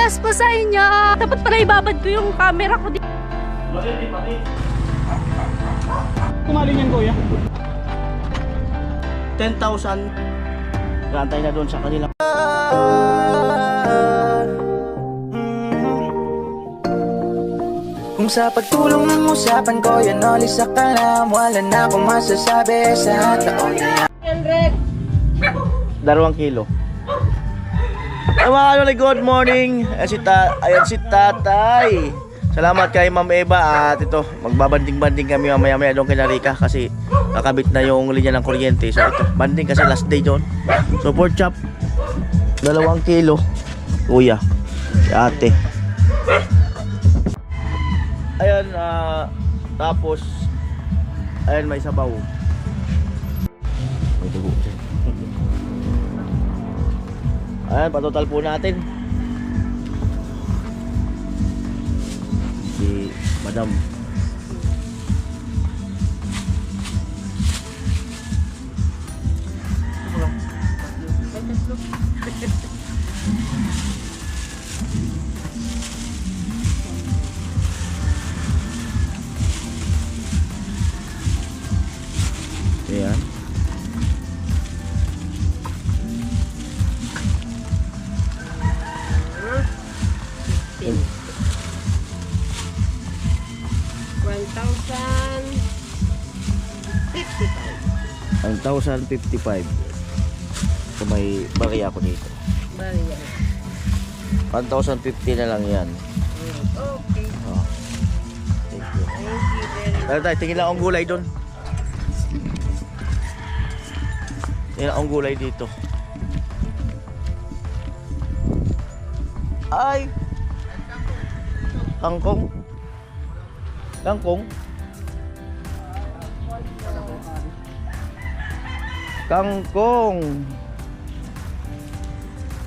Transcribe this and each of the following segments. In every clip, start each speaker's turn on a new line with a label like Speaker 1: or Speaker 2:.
Speaker 1: Congrats po sa inyo. Dapat pala ibabad ko yung camera ko dito.
Speaker 2: Kumali niyan kuya.
Speaker 3: 10,000. Gantay na doon sa kanila.
Speaker 4: Kung sa pagtulong ng usapan ko, yan oli sa kalam. Wala na akong masasabi sa taon na yan.
Speaker 3: 2 kilo. Ay, mga kanoli, good morning. Ayan si tatay. Salamat kay Ma'am Eva. At ito, magbabanding-banding kami mamaya-maya doon kay Narika kasi kakabit na yung linya ng kuryente. So ito, banding kasi last day doon. So pork chop, 2 kilo. Kuya, si ate. Ayan, tapos ayan, may sabaw. May dugo. Ayan, patotal po natin. Si Madam. Ayan. $1,055. So may barya ko dito.
Speaker 1: Barya.
Speaker 3: 1,050 na lang yan.
Speaker 1: Okay.
Speaker 3: Oh. Thank you. Tayo, tingin lang akong gulay doon. Tingin lang akong gulay dito. Ay! Kangkong. Kangkong. Kangkong.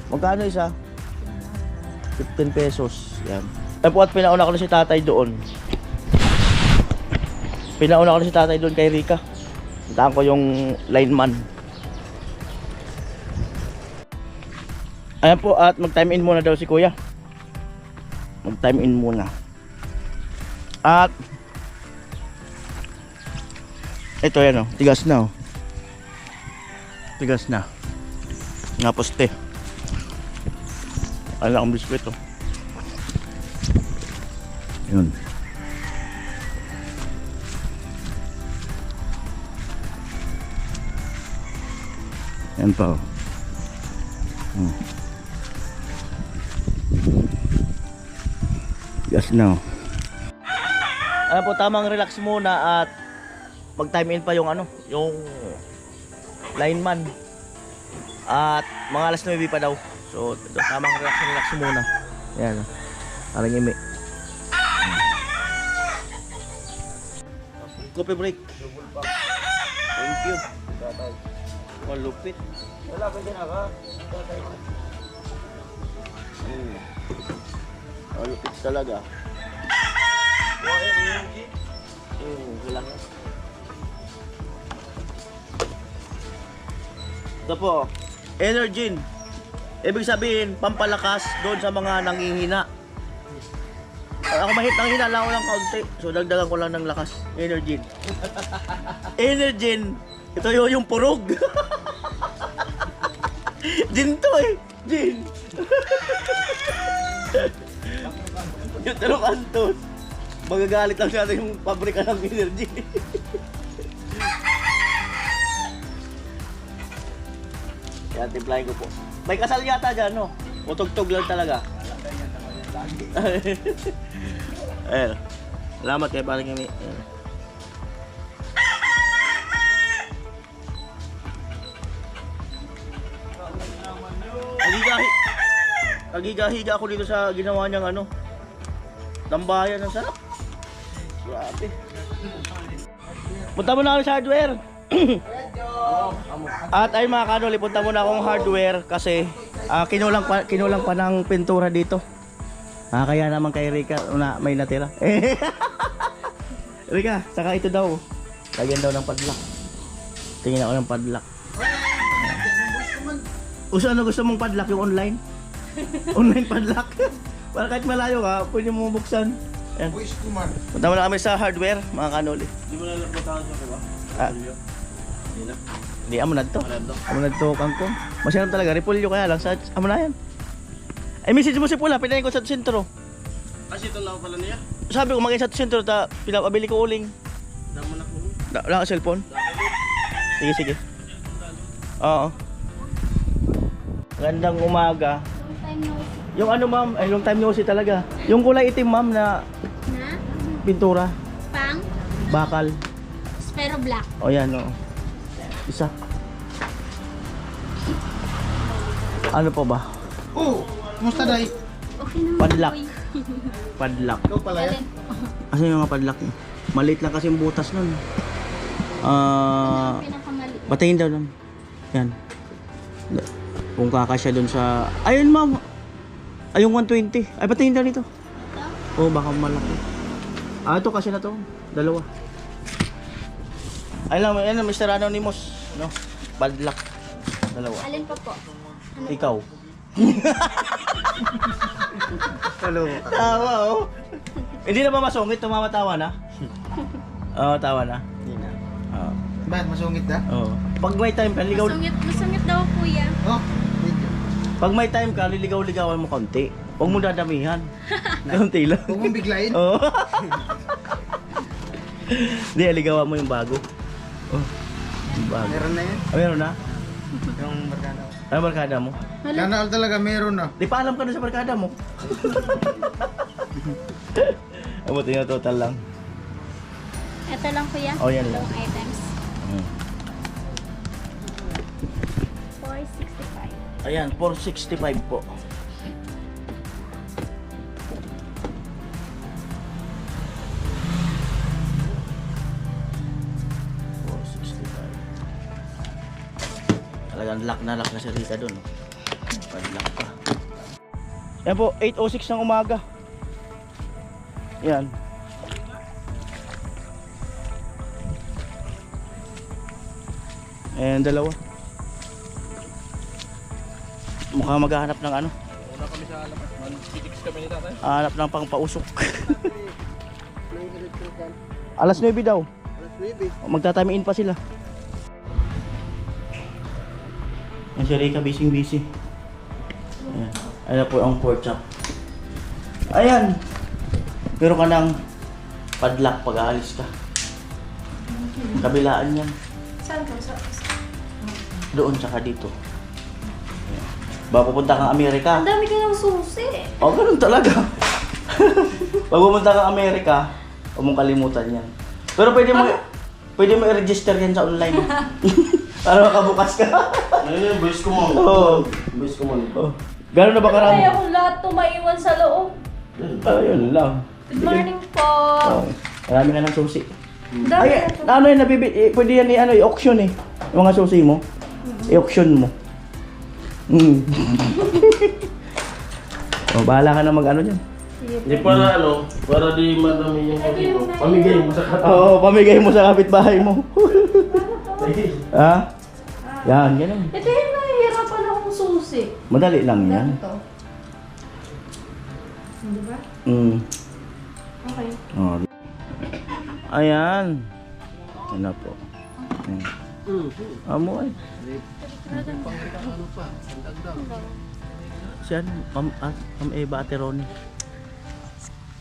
Speaker 3: Magkano isa? 15 pesos. Yan. Ay po, at pinauna ko na si tatay doon. Pinauna ko na si tatay doon kay Rika. Puntahan ko yung lineman. Ayan po, at mag-time in muna daw si kuya. Mag-time in muna. At ito yan o, tigas na o. Tigas na. Nga poste. Alam akong biskwit o. Yun. Yan pa o. Tigas na o. Ayan po, tamang relax muna at mag-time in pa yung ano, yung lineman. At mga alas 9 pa daw. So, tamang relax muna. Ayan. Parang imi. Coffee break. Thank you. Malupit. Wala, pwede na ka. Malupit talaga. Wala. Ito po, Energin. Ibig sabihin, pampalakas doon sa mga nanghihina. Ako nanghihina lang ako ng kaunti. So dagdagan ko lang ng lakas. Energin. Energin. Ito yung purog. Gin to eh. Gin. Yung talong antos. Magagalit lang natin yung pabrika ng energy. Yan, timplahin ko po. May kasal yata dyan, no? O tugtog lang talaga. Ayan. Salamat kayo parang kami. Ayan. Nagigahiga ako dito sa ginawa niyang ano, tambayan. Ang sarap. Grabe. Punta mo na kami sa hardware. At ay mga kanoli, punta muna akong hardware kasi kinulang pa ng pintura dito. Kaya naman kay Rika may natira. Rika, saka ito daw. Lagyan daw ng padlock. Tingin ako ng padlock. Ano gusto mong padlock? Yung online? Online padlock? Para kahit malayo ka, pwede mo buksan. Ayan.
Speaker 2: Boys kuman.
Speaker 3: Punta muna kami sa hardware, mga kanoli.
Speaker 2: Di mo na nagpuntahan sa diba?
Speaker 3: Ah.
Speaker 2: Hindi na.
Speaker 3: Hindi, amo na to.
Speaker 2: Malado.
Speaker 3: Amo na to, kangkong. Masyadong talaga, repolyo kaya lang sa amo na yan. Ay, message mo si Pula, pinayin ko sa sentro.
Speaker 2: Kasi ito lang pala niya.
Speaker 3: Sabi ko, maging sa sentro, pinapabili ko uling.
Speaker 2: Damo na ko.
Speaker 3: Wala ka cellphone? Sige, sige. Oo. Gandang umaga. Yung ano ma'am, ay long time no see talaga. Yung kulay itim ma'am na
Speaker 1: Na?
Speaker 3: pintura,
Speaker 1: Pang?
Speaker 3: bakal.
Speaker 1: Pero black.
Speaker 3: O yan o. Isa. Ano pa ba?
Speaker 2: Oh! Kumusta day?
Speaker 1: Okay naman.
Speaker 3: Padlock.
Speaker 1: boy.
Speaker 3: Padlock.
Speaker 2: Ikaw pala yan?
Speaker 3: Kasi yung mga padlock niya. Maliit lang kasi yung butas nun.
Speaker 1: Pinakamali.
Speaker 3: Patayin daw nun. Yan. Kung kakasya dun sa... Ayun ma'am. Ay yung 120. Ay patayin daw nito. Oh baka malaki. Ah ito kasi na to. Dalawa. Ay lang, yan Mr. Anonymous. No? Padlock. Dalawa.
Speaker 1: Alin pa po?
Speaker 3: Ikaw.
Speaker 2: Hello.
Speaker 3: Tawa oh. Hindi na ba masungit? Tumamatawa na? Oo, tawa na.
Speaker 2: Hindi na.
Speaker 3: Oo.
Speaker 2: Bakit masungit na?
Speaker 3: Oo. Pag may time ka, ligaw...
Speaker 1: Masungit daw kuya.
Speaker 2: Oh! Video.
Speaker 3: Pag may time ka, liligaw-ligawan mo konti. Huwag mo dadamihan. Konti lang.
Speaker 2: Huwag mong biglain.
Speaker 3: Oo. Hindi, ligawan mo yung bago. Oh. Yung bago.
Speaker 2: Meron na yan.
Speaker 3: Ah, meron na?
Speaker 2: Yung barkada.
Speaker 3: Ano barkada mo?
Speaker 2: Sana all talaga meron na.
Speaker 3: Di pa alam ka na sa barkada mo. Abuti na total lang.
Speaker 1: Ito lang kuya.
Speaker 3: Oh, yan lang.
Speaker 1: Long items.
Speaker 3: Hmm.
Speaker 1: 465.
Speaker 3: Ayan, 465 po. Talagang lock na si Rita doon. Padlock pa. Yan po, 8:06 ng umaga. Yan. Ayan, dalawa. Mukhang maghahanap ng ano.
Speaker 2: Una kami sa alamat. Manpitiks kami ni tatay.
Speaker 3: Hanap ng pangpausok. Alas 9 daw.
Speaker 2: Alas 9.
Speaker 3: Magtatime in pa sila. Yan si Rika, busy. Ayan. Ayan po ang pork chop. Ayan. Meron ka ng padlock pag aalis ka. Kabilaan yan.
Speaker 1: Saan po?
Speaker 3: Doon tsaka dito. Ayan. Ba pupunta kang Amerika?
Speaker 1: Ang dami ka ng susi.
Speaker 3: Oh, ganun talaga. Pag pumunta kang Amerika, huwag mong kalimutan yan. Pero pwede mo i-register yan sa online. Para makabukas ka.
Speaker 2: Ayun, boys ko mo.
Speaker 3: Oo.
Speaker 2: Boys ko mo.
Speaker 3: Oh. Gano'n na ba karami?
Speaker 1: Kaya kung lahat tumaiwan sa loob.
Speaker 3: Ayun lang.
Speaker 1: Good morning po.
Speaker 3: Oh. Marami ka ng susi.
Speaker 1: Dami
Speaker 3: Ay,
Speaker 1: na
Speaker 3: ano yun, pwede yan i-auction eh. Yung mga susi mo. I-auction mo. Oh, bahala ka na mag-ano dyan.
Speaker 2: Hindi para para di madami yung pamigay mo sa kapatid.
Speaker 3: Oo, pamigay mo sa kapitbahay mo. Ha? Yan, ganun.
Speaker 1: Ito yung nahihirapan akong susi.
Speaker 3: Madali lang yan.
Speaker 1: Ganito. Di ba? Okay.
Speaker 3: Oh. Ayan. Ano po. Amo ay. Siya, Ma'am Eva, Ate Ronnie.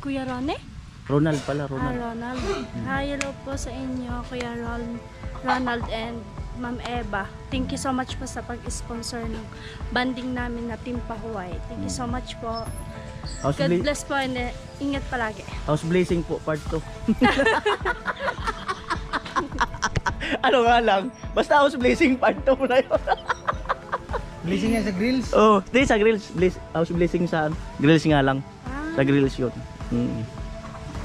Speaker 1: Kuya Ronnie?
Speaker 3: Ronald pala, Ronald.
Speaker 1: Ronald. Hi, hello po sa inyo, Kuya Ronald and Ma'am Eva. Thank you so much po sa pag-sponsor ng banding namin na Team Pahuay. Thank you so much po. God bless po and ingat palagi.
Speaker 3: House Blazing po, part 2. Ano nga lang, basta House Blazing part 2 na yun.
Speaker 2: Blazing nga sa grills.
Speaker 3: Oh, di sa grills. House Blazing sa grills nga lang. Sa grills yun.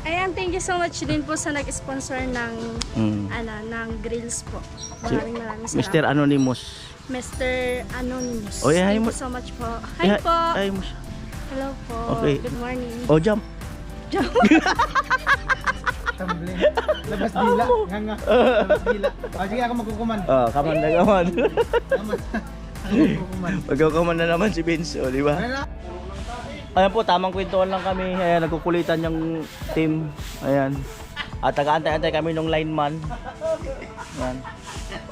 Speaker 1: Ayan, thank you so much din po sa nag-sponsor ng ng grills po. Maraming salamat.
Speaker 3: Mr. Anonymous.
Speaker 1: Mr. Anonymous.
Speaker 3: Oh, yeah,
Speaker 1: thank
Speaker 3: hi
Speaker 1: you so much po. Hi po.
Speaker 3: Ay mo siya.
Speaker 1: Hello po.
Speaker 3: Okay.
Speaker 1: Good morning.
Speaker 3: Oh, jump.
Speaker 2: Tumbling. Labas dila. Nga. Labas dila. O sige ako magkukuman.
Speaker 3: Oh, kaman na kaman.
Speaker 2: Tama. Ako magkukuman.
Speaker 3: Magkakaman na naman si Vince, oh, di ba?
Speaker 2: Ano na?
Speaker 3: Ayan po, tamang kwentuhan lang kami. Ayan, nagkukulitan yung team. Ayan. At taga-antay-antay kami nung lineman. Ayan.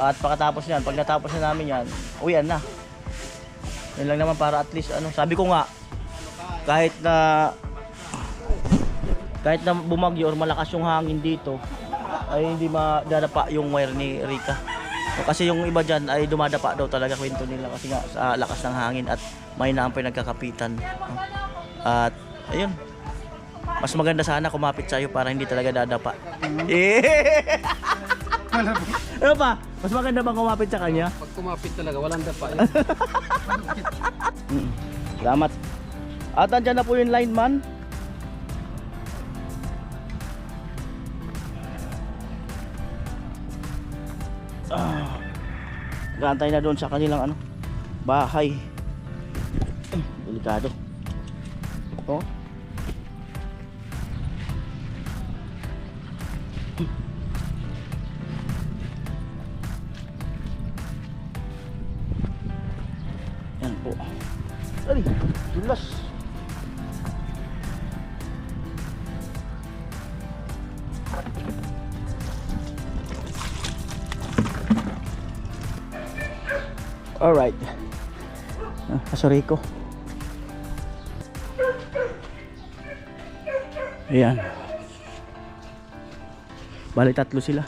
Speaker 3: At pagkatapos yan, pag natapos na namin yan, uwian na. Yan lang naman para at least ano, sabi ko nga, kahit na bumagyo or malakas yung hangin dito, ay hindi madadapa yung wire ni Rika. Kasi yung iba dyan ay dumadapa daw talaga, kwento nila, kasi nga sa lakas ng hangin at may naampay nagkakapitan. At ayun, mas maganda sana kumapit sa'yo para hindi talaga dadapa. Ano pa? Mas maganda bang kumapit sa kanya?
Speaker 2: Pag kumapit talaga, walang dapa yun.
Speaker 3: Salamat. At andyan na po yung lineman. Gantay na doon sa kanilang ano, bahay. Delikado. Oh. Yan po. Ay, dulas. Alright. Sorry ko. Ayan. Bali tatlo sila.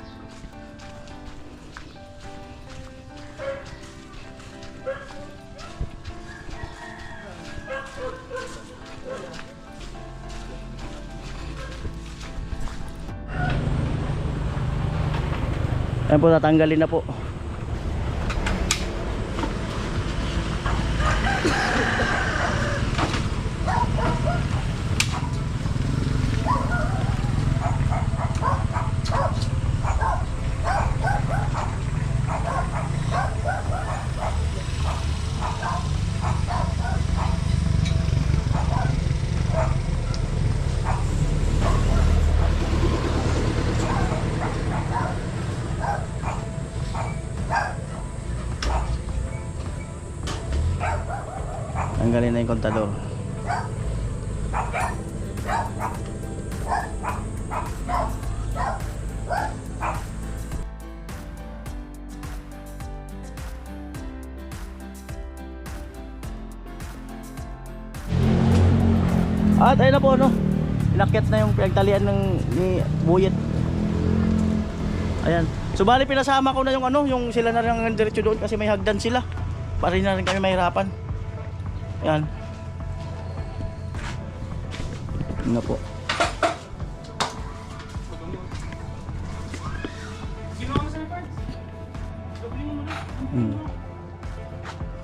Speaker 3: Ayan po, tatanggalin na po. Tanggalin na yung kontador. At ayun na po, no, inakyat na yung pinagtalian ni Buyet. Ayan. So bali pinasama ko na yung ano, yung sila na rin ang diretso doon kasi may hagdan sila. Para rin na rin kami mahirapan. Ayan. Yun na po.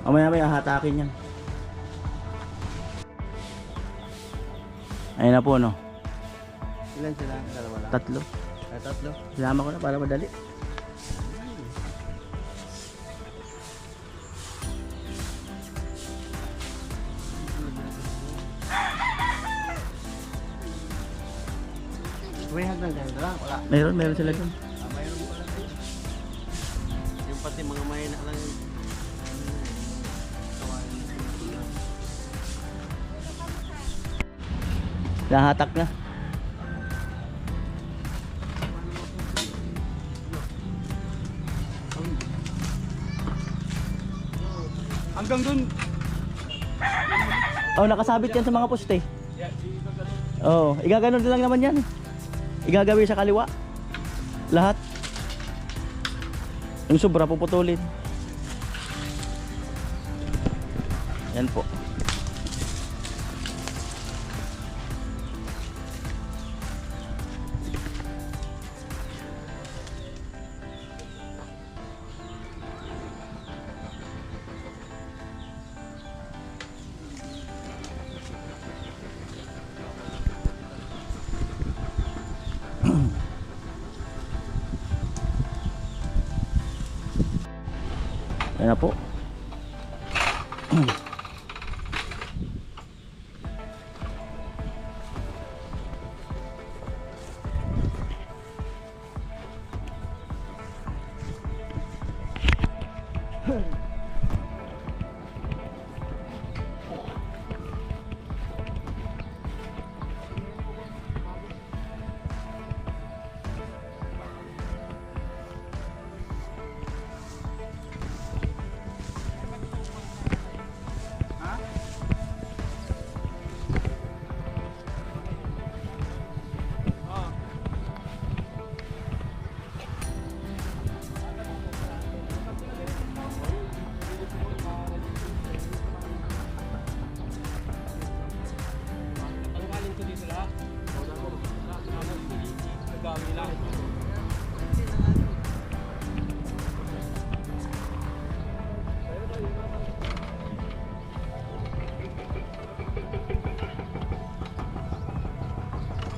Speaker 3: Mamaya hatakin yan. Ayun na po, no.
Speaker 2: Ilan sila? Dalawa lang.
Speaker 3: Tatlo.
Speaker 2: Tatlo?
Speaker 3: Sinama ko na para madali.
Speaker 2: May hagdan dyan dala? Wala.
Speaker 3: Meron sila dun.
Speaker 2: Mayroon pala tayo. Yung pati mga mahina lang yun.
Speaker 3: Nahatak na.
Speaker 2: Hanggang dun.
Speaker 3: Oh, nakasabit yan sa mga poste. Oh, igaganon lang naman yan. Igagawi sa kaliwa. Lahat. Yung sobra puputulin. Yan po. Ayan na po.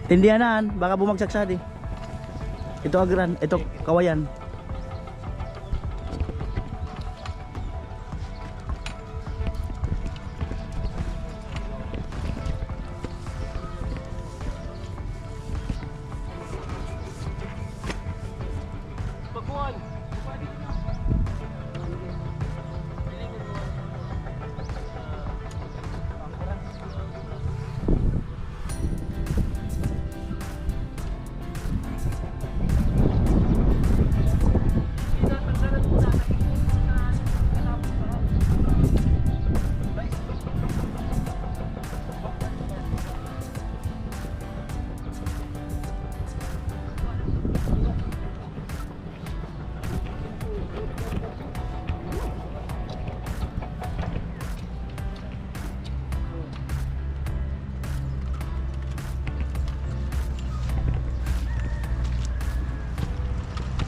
Speaker 3: Tindihanan, baka bumagsak sa di. Ito agran, ito kawayan.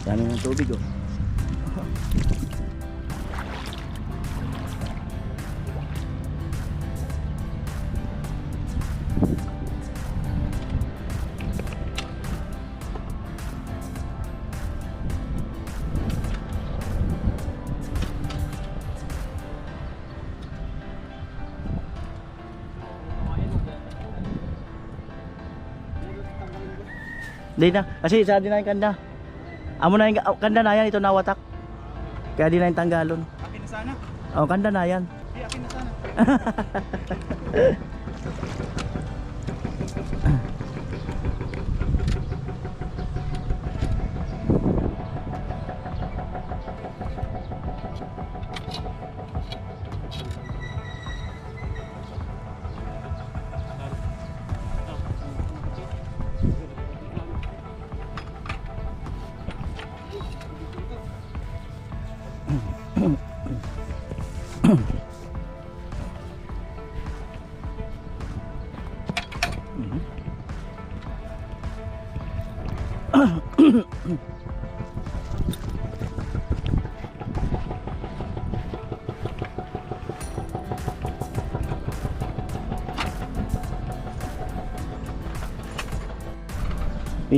Speaker 3: Dami ng tubig oh. Hindi na, kasi isa din na yung kanda. Amo na yung kanda na yan, ito nawatak. Kaya di na yung tanggalon.
Speaker 2: Akin na sana.
Speaker 3: Oh, kanda na yan.
Speaker 2: Di, akin na sana.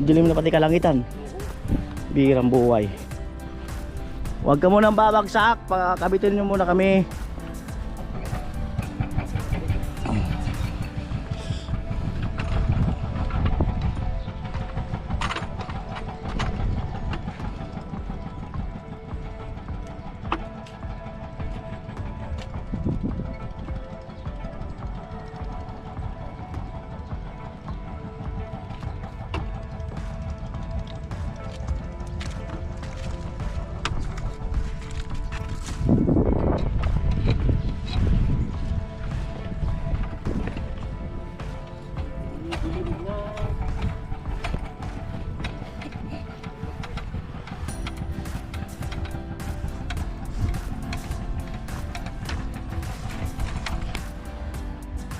Speaker 3: Dilim na pati kalangitan. Bihirang buhay. Huwag ka munang babagsak, pakabitin nyo muna kami.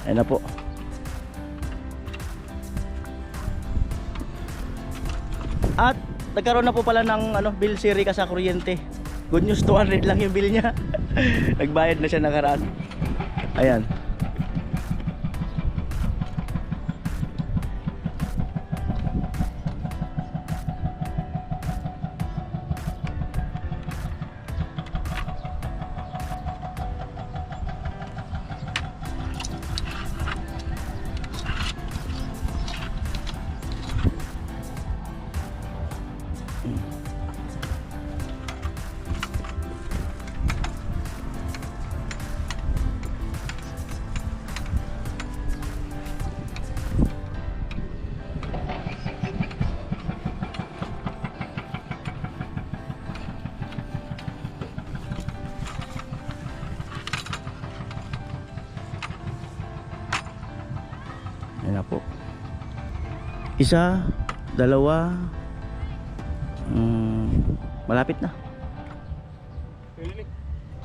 Speaker 3: Ayan na po. At nagkaroon na po pala ng bill si Rika sa kuryente. Good news, 200 lang yung bill niya. Nagbayad na siya nakaraan. Ayan. Ayan na po. Isa, dalawa, malapit na.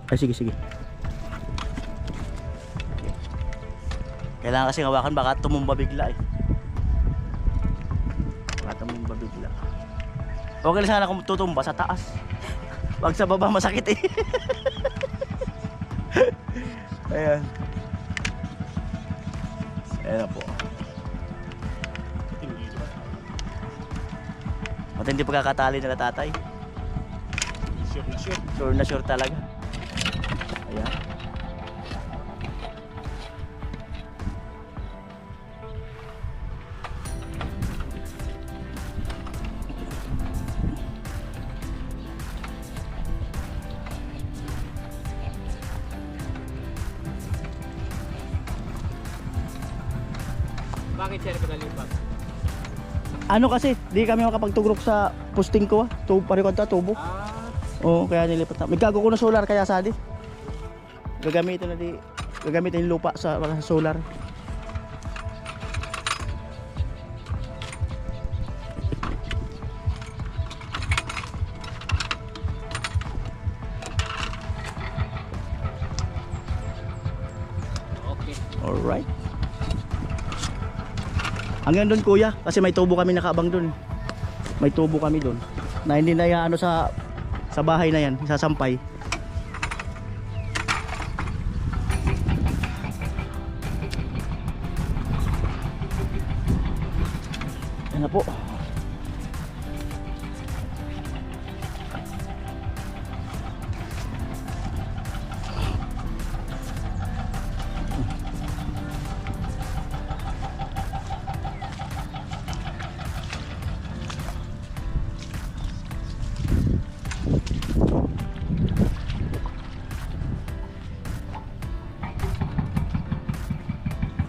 Speaker 3: Ay sige sige. Kailangan kasi hawakan, baka tumumba bigla eh. Baka tumumba mabigla. Okay lang sana kung tutumba sa taas. Wag sa baba, masakit eh. Ayan. Ayan na po. Matindi pagkakatali nila tatay.
Speaker 2: Sure na sure.
Speaker 3: Sure na sure talaga. Ayan.
Speaker 2: Bakit sir pinalipat?
Speaker 3: Ano kasi, di kami makapagtugrok sa posting ko ah. Pareho ka tubo. Oo, kaya nilipat na. May gago ko na solar kaya sadi. Gagamitin yung lupa sa solar.
Speaker 2: Okay.
Speaker 3: Alright. Hanggang doon kuya, kasi may tubo kami nakaabang doon. May tubo kami doon. Na hindi na ano sa bahay na yan, sasampay. Yan na po.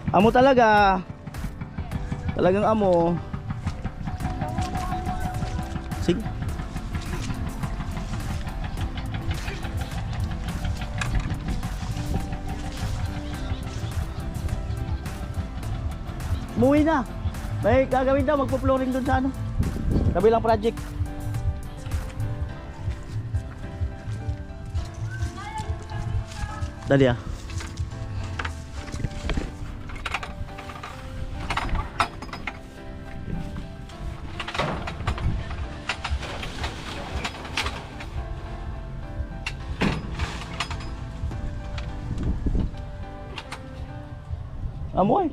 Speaker 3: Amo talaga. Talagang amo. Sige. Umuwi na. May gagawin daw, magpo-flooring doon sa ano. Kabilang project. Dali ah. Amoy.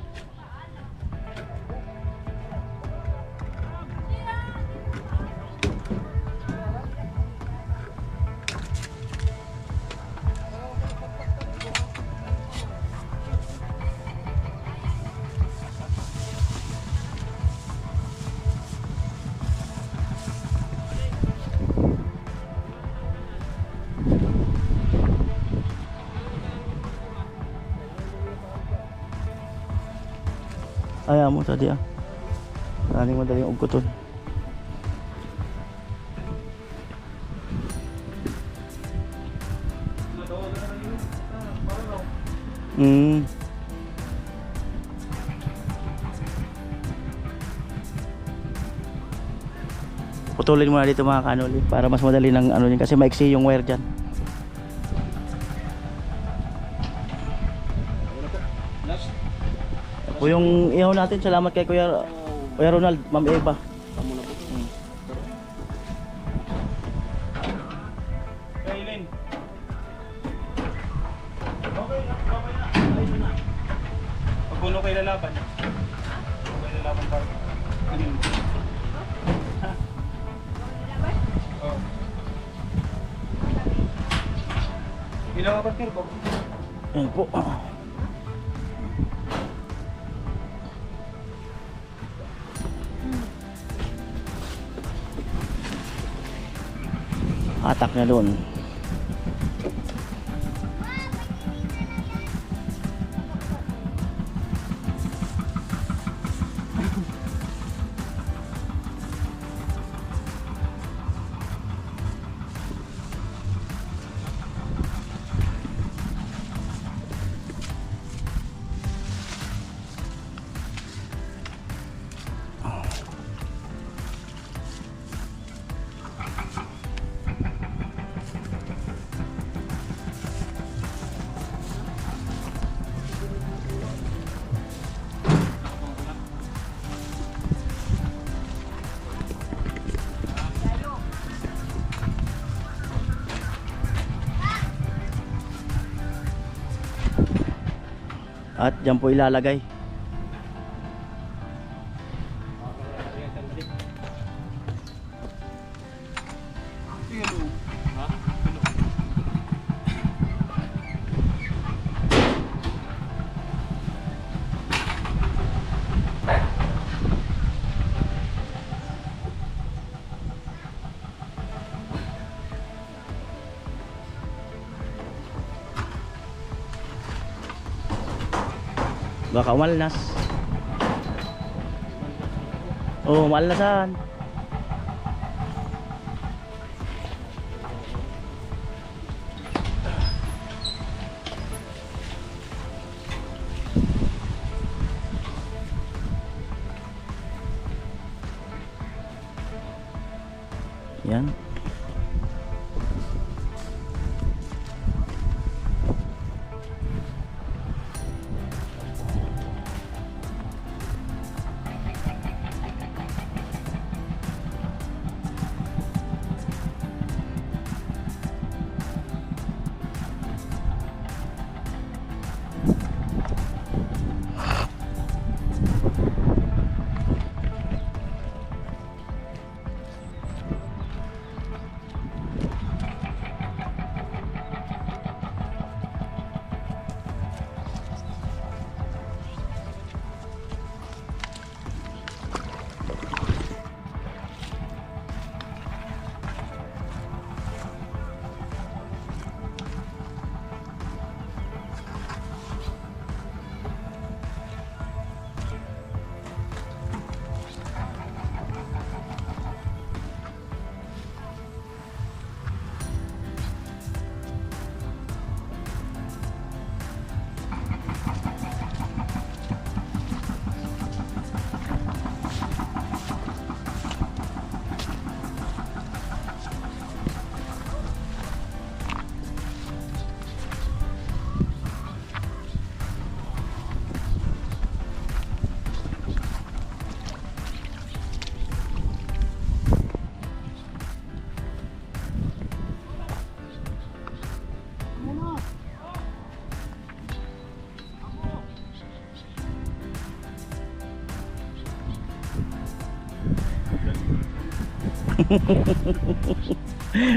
Speaker 3: Ayaw mo tadi ah. Maraming madaling ugkuton. Putulin mo na dito mga kanuli para mas madali ng ano din kasi maiksi yung wire dyan. Po yung ihaw natin, salamat kay Kuya Ronald, Ma'am Eva.
Speaker 2: Kailin. Pagpuno kayo lalaban. Okay lalaban pa. Ilang apat ko?
Speaker 3: Ayan po. Atak na doon. At dyan po ilalagay. Baka malnas. Oh, malnasan. Yan.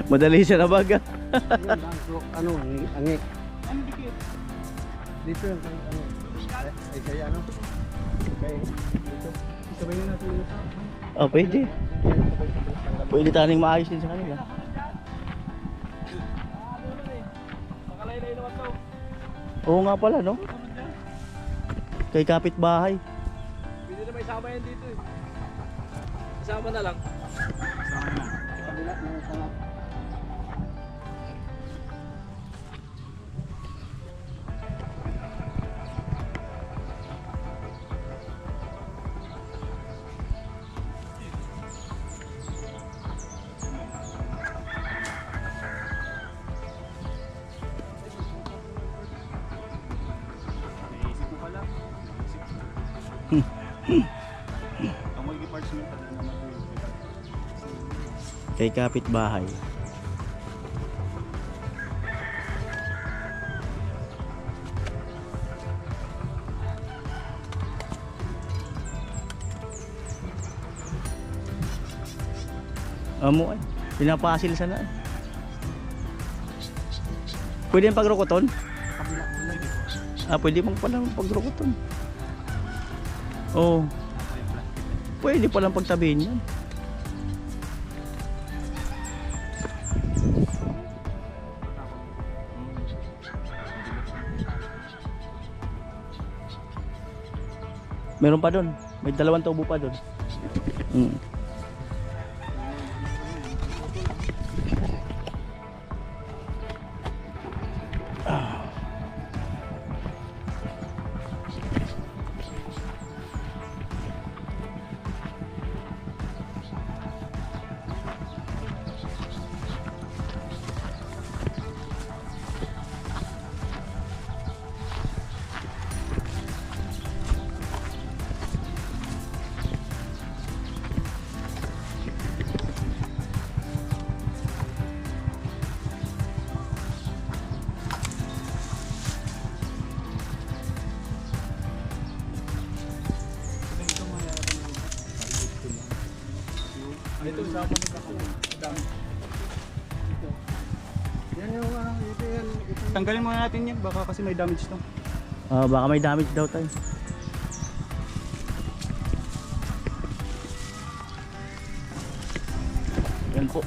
Speaker 3: Madali siya na baga.
Speaker 2: Ano, angik. Ano dikit? Dito yung ano. Ay kaya ano? Okay. Dito. Sabayin natin ito.
Speaker 3: Oh, pwede. Pwede taning maayos din sa kanila. Oo nga pala, no? Kay kapitbahay.
Speaker 2: Pwede na may sama yan dito eh. Isama na lang. Sama na. Kabila na sama.
Speaker 3: Kay kapitbahay. Amo ay, pinapasil sana. Pwede yung pagrukoton? Pwede pang palang pagrukoton. Oh. Pwede palang pagtabihin yan. Meron pa doon. May 2 tubo pa doon.
Speaker 2: Ito sa ako dami. Ito. Yan yung ito yan.
Speaker 5: Tanggalin muna natin yan, baka kasi may damage to.
Speaker 3: Baka may damage daw tayo. Yan po.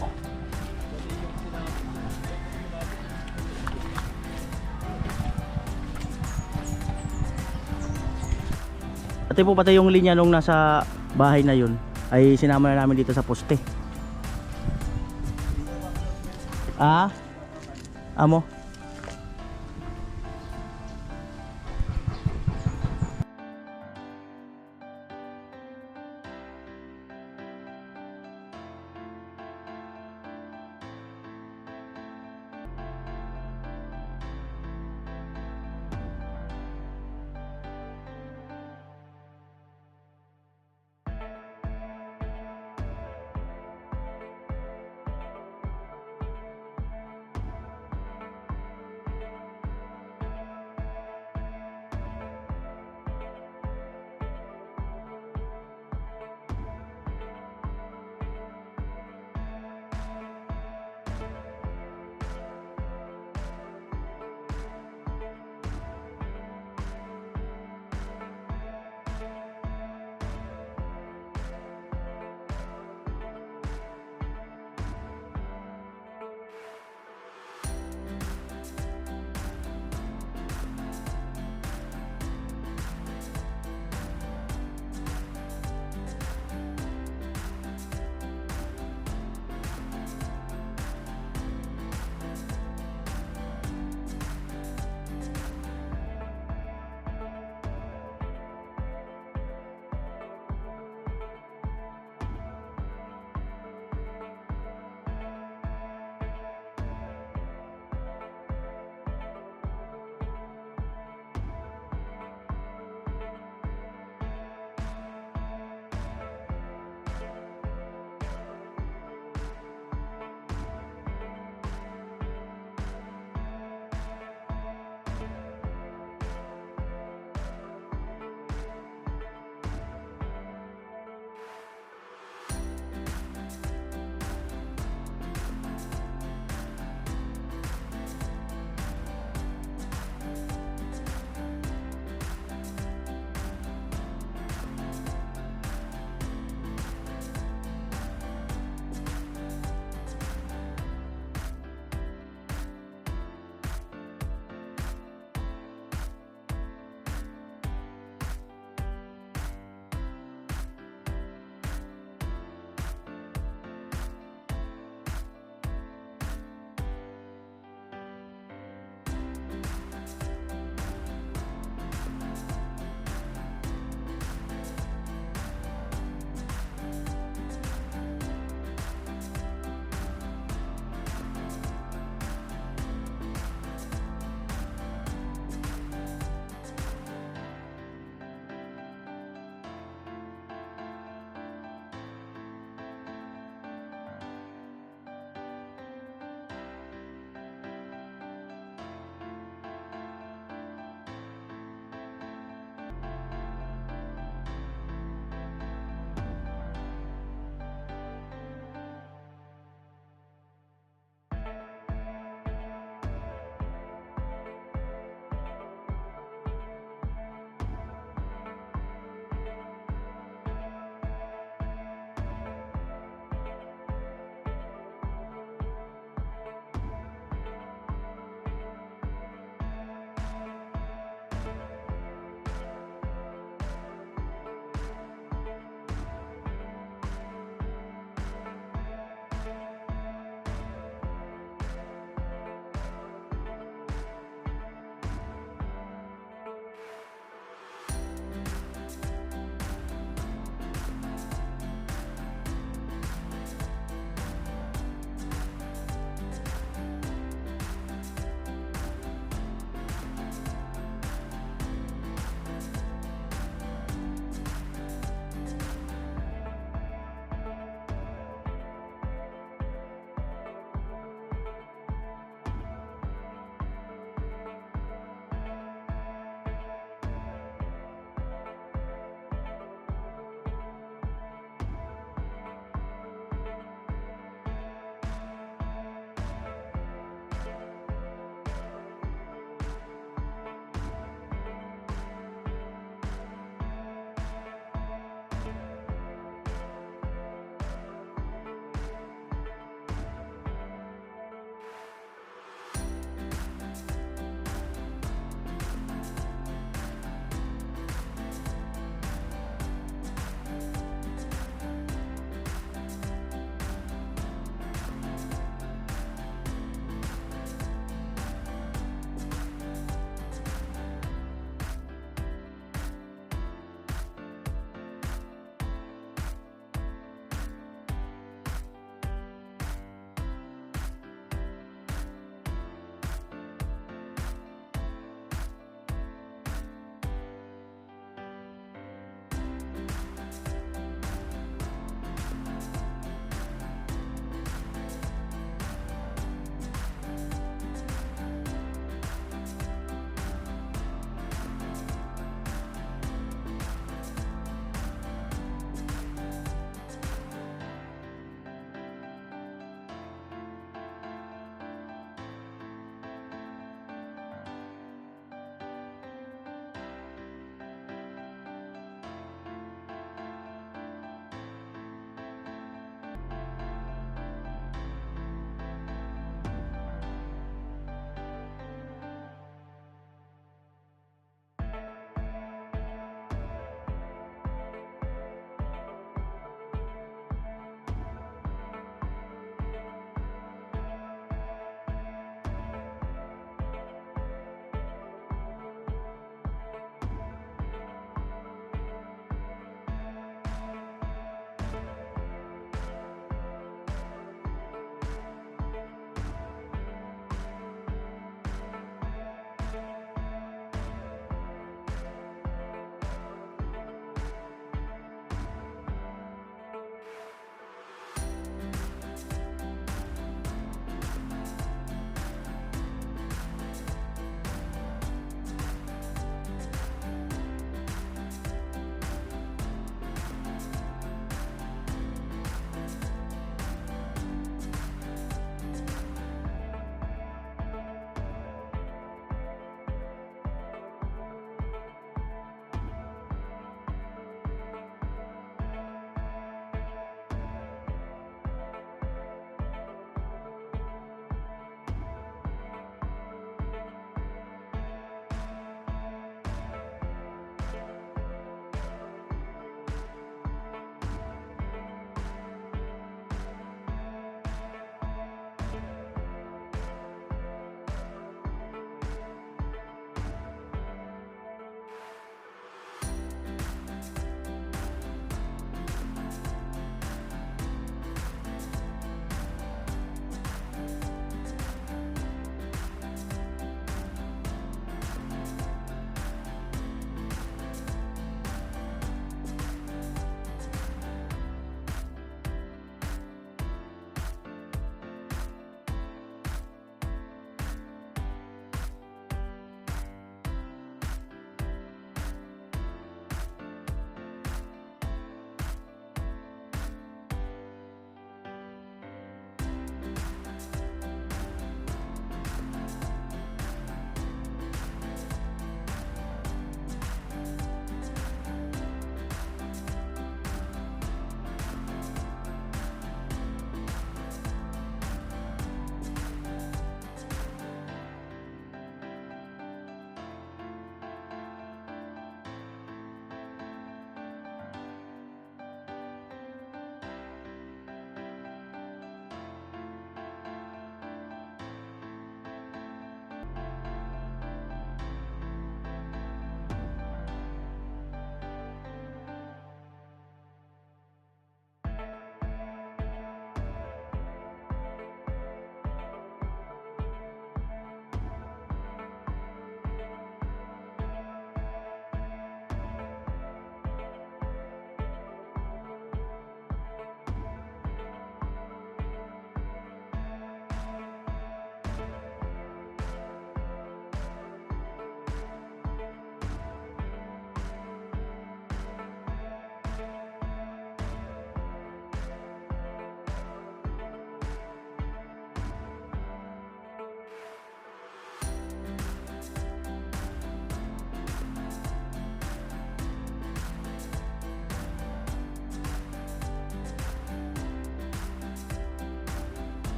Speaker 3: Ate po pati yung linya nung nasa bahay na yun ay sinama na namin dito sa poste. Amo?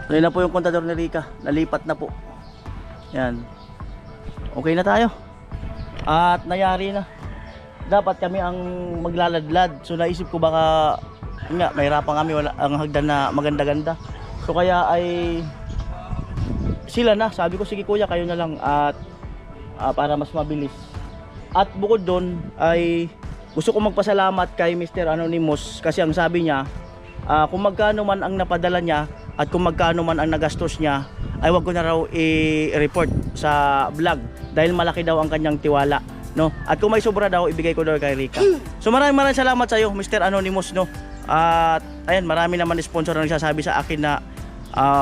Speaker 3: Tuloy na po yung kontador ni Rica. Nalipat na po. Yan. Okay na tayo. At nayari na. Dapat kami ang maglaladlad. So naisip ko baka nga, mahirapan kami, wala ang hagdan na maganda-ganda. So kaya ay sila na. Sabi ko sige kuya, kayo na lang at para mas mabilis. At bukod doon ay gusto ko magpasalamat kay Mr. Anonymous kasi ang sabi niya kung magkano man ang napadala niya at kung magkano man ang nagastos niya ay wag ko na raw i-report sa vlog dahil malaki daw ang kanyang tiwala, no? At kung may sobra daw ibigay ko daw kay Rica. So maraming salamat sa iyo Mr. Anonymous, no? At ayan, marami naman sponsor na nagsasabi sa akin na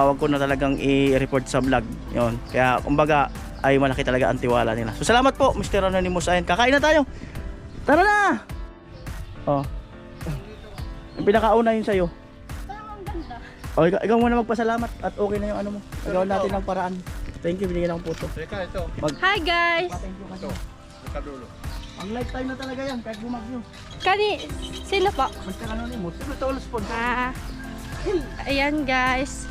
Speaker 3: wag ko na talagang i-report sa vlog. Yon. Kaya kumbaga ay malaki talaga ang tiwala nila. So salamat po Mr. Anonymous. Ayan, kakain na tayo. Tara na. Oh. Yung pinakauna yun sa'yo.
Speaker 1: Ang ganda.
Speaker 3: Oh, ikaw muna magpasalamat at okay na yung ano mo. Gawin natin ng paraan. Thank you, binigyan ng puto.
Speaker 2: Teka, ito.
Speaker 1: Hi guys!
Speaker 3: Thank you kasi.
Speaker 2: Kadulo.
Speaker 3: Ang lifetime na talaga yan, kahit bumagyo.
Speaker 1: Sino po?
Speaker 3: Mr. Anonymous, ito all sponsor.
Speaker 1: Ayan guys.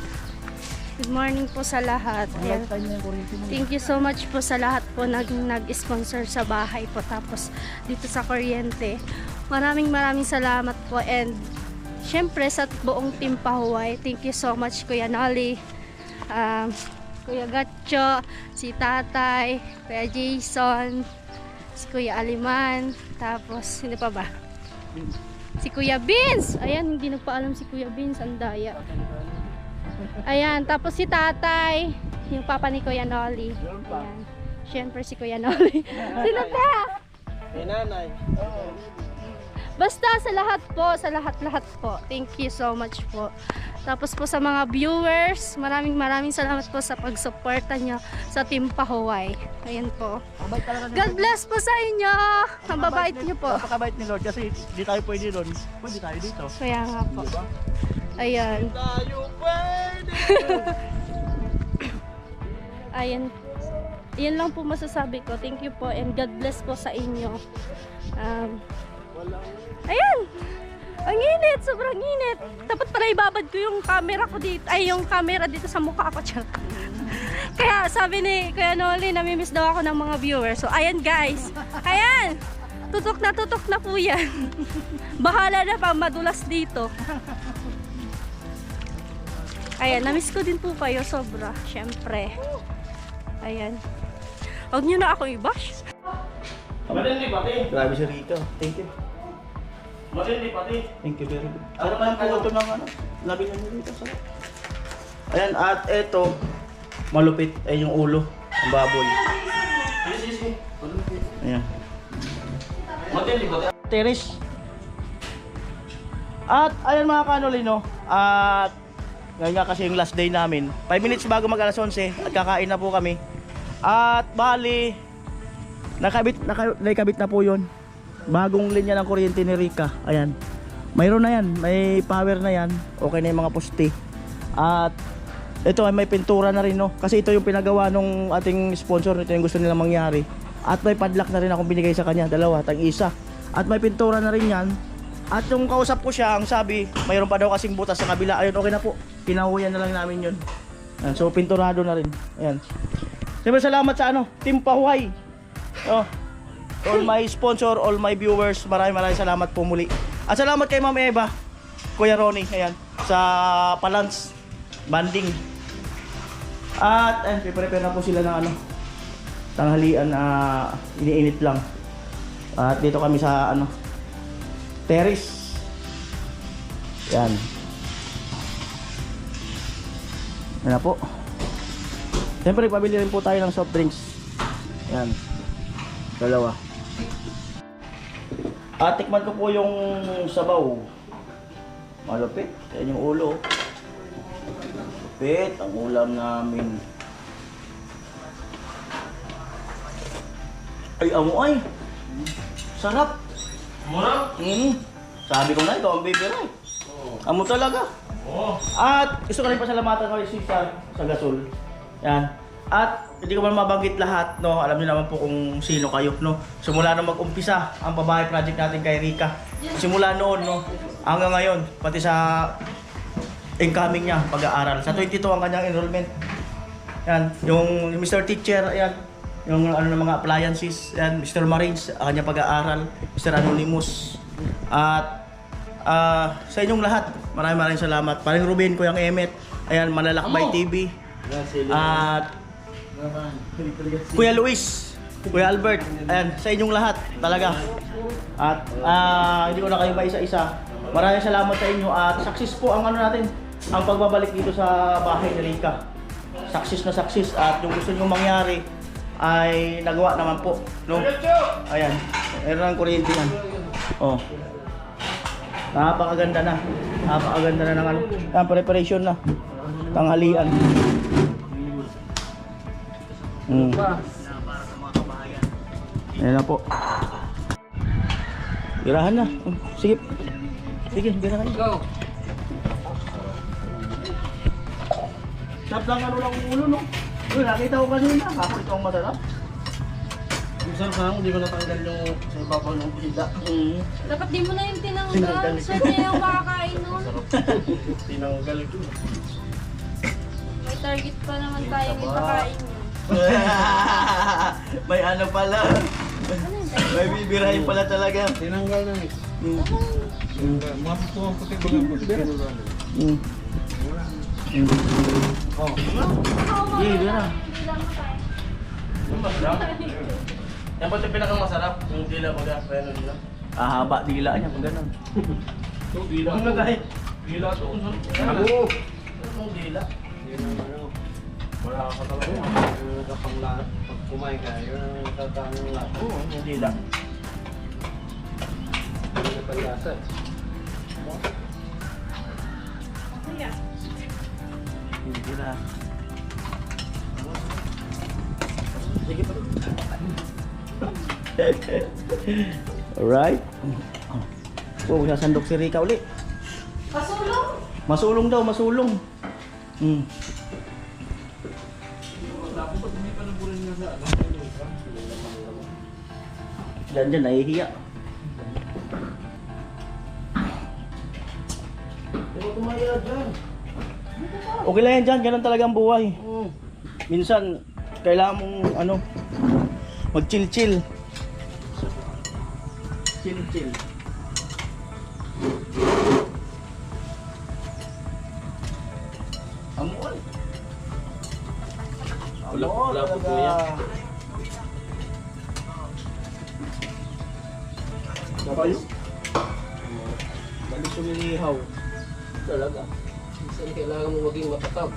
Speaker 1: Good morning po sa lahat.
Speaker 3: Ang
Speaker 1: Ayan.
Speaker 3: lifetime na yung kuryente mo.
Speaker 1: Thank you so much po sa lahat po nag-sponsor sa bahay po tapos dito sa kuryente. Maraming salamat po and syempre sa buong team Pahuway. Thank you so much Kuya Nolly, Kuya Gatcho, si Tatay, Kuya Jason, si Kuya Aliman, tapos sino pa ba? Si Kuya Vince. Ayan, hindi nagpaalam si Kuya Vince, ang daya. Ayan, tapos si Tatay, yung papa ni Kuya Nolly. Ayan. Siyempre si Kuya Nolly. Sino pa?
Speaker 2: May nanay.
Speaker 1: Basta sa lahat po. Thank you so much po. Tapos po sa mga viewers, maraming salamat po sa pagsuporta nyo sa Team Pahuway. Ayan po. God bless po sa inyo. Ang babait nyo po.
Speaker 3: Napakabait ni Lord kasi di tayo pwede doon. Pwede tayo dito.
Speaker 1: Kaya nga po. Ayan.
Speaker 2: Tayo pwede.
Speaker 1: Ayan. Yan lang po masasabi ko. Thank you po and God bless po sa inyo. Ayan. Ang init, sobrang init. Dapat pala ibabad ko yung camera ko dito. Ay, yung camera dito sa mukha ko. Kaya sabi ni Kuya Nolly, namimiss daw ako ng mga viewers. So, ayan guys. Ayan. Tutok na po yan. Bahala na pa, madulas dito. Ayan, namiss ko din po kayo sobra. Syempre. Ayan. Huwag nyo na ako i-bash.
Speaker 3: Grabe si Rica. Thank you. Thank you very much. Sarap lang po ito ng ano. Labi na nyo dito. Sarap. Ayan, at eto malupit ay yung ulo. Ang baboy. Ayan. Teres. At ayan mga kanolino. At ngayon nga kasi yung last day namin. 5 minutes bago mag alas 11 at kakain na po kami. At bali nakabit na po yun. Bagong linya ng kuryente ni Rica. Ayan. Mayroon na yan. May power na yan. Okay na yung mga poste. At ito ay may pintura na rin, no? Kasi ito yung pinagawa nung ating sponsor. Ito yung gusto nila mangyari. At may padlock na rin akong binigay sa kanya. Dalawa, tang isa. At may pintura na rin yan. At yung kausap ko siya, ang sabi, mayroon pa daw kasing butas sa kabila. Ayun, okay na po. Pinahuyan na lang namin yun. Ayan, so pinturado na rin. Ayan. Siyempre salamat sa Team Pahuway. Oh. All my sponsor, all my viewers, maraming salamat po muli. At salamat kay Ma'am Eva, Kuya Ronnie, ayan, sa palans, banding. At ayan, prepare na po sila ng tanghalian na iniinit lang. At dito kami sa terrace. Yan. Yan na po. Siyempre, pabili rin po tayo ng soft drinks. Yan. Dalawa. At tikman ko po yung sabaw. Malupit. Yan yung ulo. Malupit ang ulam namin. Ay, amoy. Sarap. Mura? Sabi ko na, ito ang baby right. Amo talaga. At gusto ko rin pasalamatan ko si Cesar sa gasol. Yan. At hindi ko man mabanggit lahat, no. Alam niyo naman po kung sino kayo, no. Simula nung mag-umpisa ang pabahay project natin kay Rica. Simula noon, no, hanggang ngayon, pati sa incoming niya, pag-aaral. Sa 22 ang kanyang enrollment. Yan, yung Mr. Teacher, ayan, yung ano ng mga appliances, yan, Mr. Marines, ang kanyang pag-aaral, Mr. Anonymous. At sa inyong lahat, maraming salamat. Paring Ruben, Kuyang Emet, ayan, Malalakbay TV. At Kuya Luis, Kuya Albert, ayan, sa inyong lahat talaga. At hindi ko na kayo isa-isa. Maraming salamat sa inyo at success po ang ano natin, ang pagbabalik dito sa bahay ni Rica. Success na success at yung gusto nyo mangyari ay nagawa naman po, no? Ayan, meron ng kuryente yan. Oh. Napakaganda na. Napakaganda na ng ano. Yan, preparation na. Tanghalian. Ayan na po. Girahan na. Sige. Sige, girahan na. Go. Sarap lang ano lang ulo, no? Uy, nakita ko kanina. Ako ito ang masarap. Masarap na ako, hindi ko natanggal yung sa ibabaw ng pida.
Speaker 1: Dapat di mo na yung tinanggal. Siya niya yung makakain nun.
Speaker 3: Tinanggal ko.
Speaker 1: May target pa naman tayong ipakain niya.
Speaker 3: May ano pala. May bibirahin pala talaga.
Speaker 2: Tinanggal na eh. Maputo ang puti ko ng puti.
Speaker 3: Oh. Hindi, bira. Masarap. Yan ba ito pinakamasarap? Yung dila ko ga, pero dila. Haba dila niya pag ganun. Dila ko na tayo. Dila to. Ako. Anong dila?
Speaker 2: Wala ka talaga. Kapanglahat. Pag kumain ka, yun ang tatangong lahat.
Speaker 3: Oo, yung dila.
Speaker 2: Hindi na palasa.
Speaker 3: Yung dila. Sige pa. Alright. Oh, sasandok si Rica uli.
Speaker 1: Pasulong?
Speaker 3: Masulong daw, masulong. Diyan, nahihiya. Pero tumaya dyan. Okay lang yan dyan, ganun talaga ang buhay. Minsan, kailangan mong ano, mag-chill-chill. Chill-chill. Amuan. Amuan talaga. Kapayo? Balik suminihaw. Talaga.
Speaker 2: Minsan kailangan mo maging matatab.